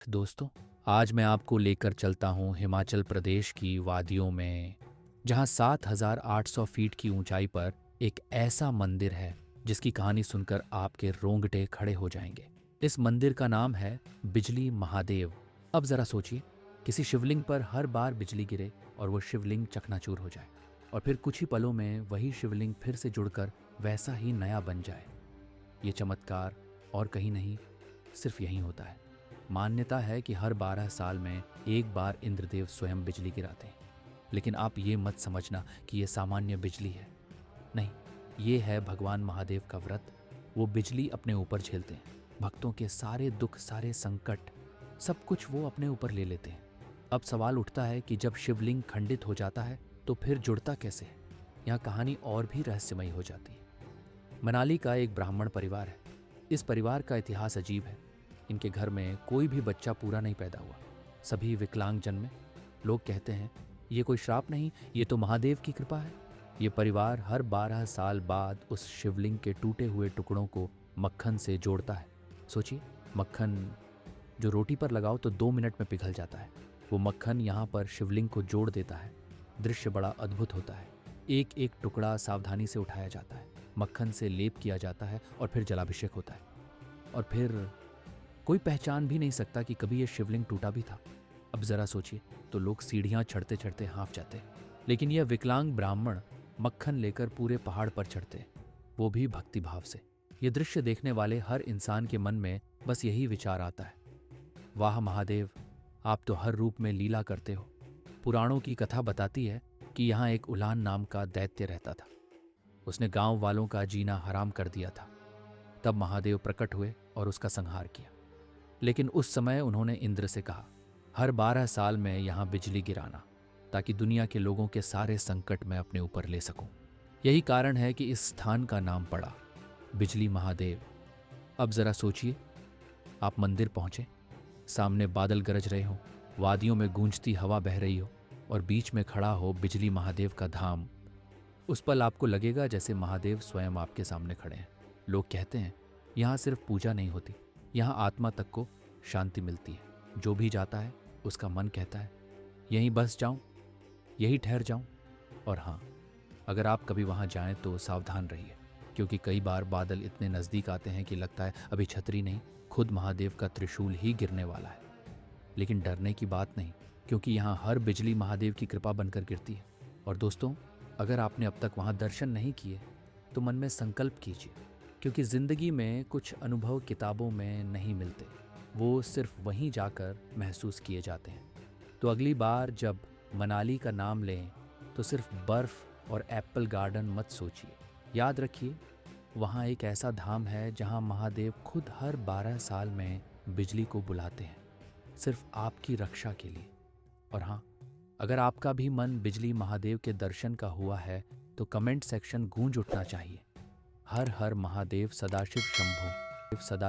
दोस्तों, आज मैं आपको लेकर चलता हूँ हिमाचल प्रदेश की वादियों में, जहाँ 7,800 फीट की ऊंचाई पर एक ऐसा मंदिर है जिसकी कहानी सुनकर आपके रोंगटे खड़े हो जाएंगे। इस मंदिर का नाम है बिजली महादेव। अब जरा सोचिए, किसी शिवलिंग पर हर बार बिजली गिरे और वो शिवलिंग चकनाचूर हो जाए, और फिर कुछ ही पलों में वही शिवलिंग फिर से जुड़कर वैसा ही नया बन जाए। ये चमत्कार और कहीं नहीं, सिर्फ यहीं होता है। मान्यता है कि हर 12 साल में एक बार इंद्रदेव स्वयं बिजली गिराते हैं। लेकिन आप ये मत समझना कि ये सामान्य बिजली है। नहीं, ये है भगवान महादेव का व्रत। वो बिजली अपने ऊपर झेलते हैं। भक्तों के सारे दुख, सारे संकट, सब कुछ वो अपने ऊपर ले लेते हैं। अब सवाल उठता है कि जब शिवलिंग खंडित हो जाता है तो फिर जुड़ता कैसे है। यहाँ कहानी और भी रहस्यमयी हो जाती है। मनाली का एक ब्राह्मण परिवार है। इस परिवार का इतिहास अजीब है। इनके घर में कोई भी बच्चा पूरा नहीं पैदा हुआ, सभी विकलांग जन्मे। लोग कहते हैं ये कोई श्राप नहीं, ये तो महादेव की कृपा है। ये परिवार हर 12 साल बाद उस शिवलिंग के टूटे हुए टुकड़ों को मक्खन से जोड़ता है। सोचिए, मक्खन जो रोटी पर लगाओ तो 2 मिनट में पिघल जाता है, वो मक्खन यहाँ पर शिवलिंग को जोड़ देता है। दृश्य बड़ा अद्भुत होता है। एक एक टुकड़ा सावधानी से उठाया जाता है, मक्खन से लेप किया जाता है और फिर जलाभिषेक होता है। और फिर कोई पहचान भी नहीं सकता कि कभी यह शिवलिंग टूटा भी था। अब जरा सोचिए, तो लोग सीढ़ियां चढ़ते चढ़ते हाँफ जाते, लेकिन यह विकलांग ब्राह्मण मक्खन लेकर पूरे पहाड़ पर चढ़ते, वो भी भक्ति भाव से। यह दृश्य देखने वाले हर इंसान के मन में बस यही विचार आता है, वाह महादेव, आप तो हर रूप में लीला करते हो। पुराणों की कथा बताती है कि यहाँ एक उलान नाम का दैत्य रहता था। उसने गांव वालों का जीना हराम कर दिया था। तब महादेव प्रकट हुए और उसका संहार किया। लेकिन उस समय उन्होंने इंद्र से कहा, हर 12 साल में यहाँ बिजली गिराना, ताकि दुनिया के लोगों के सारे संकट मैं अपने ऊपर ले सकूं। यही कारण है कि इस स्थान का नाम पड़ा बिजली महादेव। अब जरा सोचिए, आप मंदिर पहुंचे, सामने बादल गरज रहे हो, वादियों में गूंजती हवा बह रही हो, और बीच में खड़ा हो बिजली महादेव का धाम। उस पल आपको लगेगा जैसे महादेव स्वयं आपके सामने खड़े हैं। लोग कहते हैं यहाँ सिर्फ पूजा नहीं होती, यहाँ आत्मा तक को शांति मिलती है। जो भी जाता है उसका मन कहता है यहीं बस जाऊं, यहीं ठहर जाऊं। और हाँ, अगर आप कभी वहाँ जाएं तो सावधान रहिए, क्योंकि कई बार बादल इतने नज़दीक आते हैं कि लगता है अभी छतरी नहीं, खुद महादेव का त्रिशूल ही गिरने वाला है। लेकिन डरने की बात नहीं, क्योंकि यहाँ हर बिजली महादेव की कृपा बनकर गिरती है। और दोस्तों, अगर आपने अब तक वहाँ दर्शन नहीं किए तो मन में संकल्प कीजिए, क्योंकि ज़िंदगी में कुछ अनुभव किताबों में नहीं मिलते, वो सिर्फ वहीं जाकर महसूस किए जाते हैं। तो अगली बार जब मनाली का नाम लें तो सिर्फ बर्फ़ और एप्पल गार्डन मत सोचिए। याद रखिए, वहाँ एक ऐसा धाम है जहाँ महादेव खुद हर 12 साल में बिजली को बुलाते हैं, सिर्फ आपकी रक्षा के लिए। और हाँ, अगर आपका भी मन बिजली महादेव के दर्शन का हुआ है तो कमेंट सेक्शन गूंज उठना चाहिए। हर हर महादेव, सदाशिव शंभो, सदा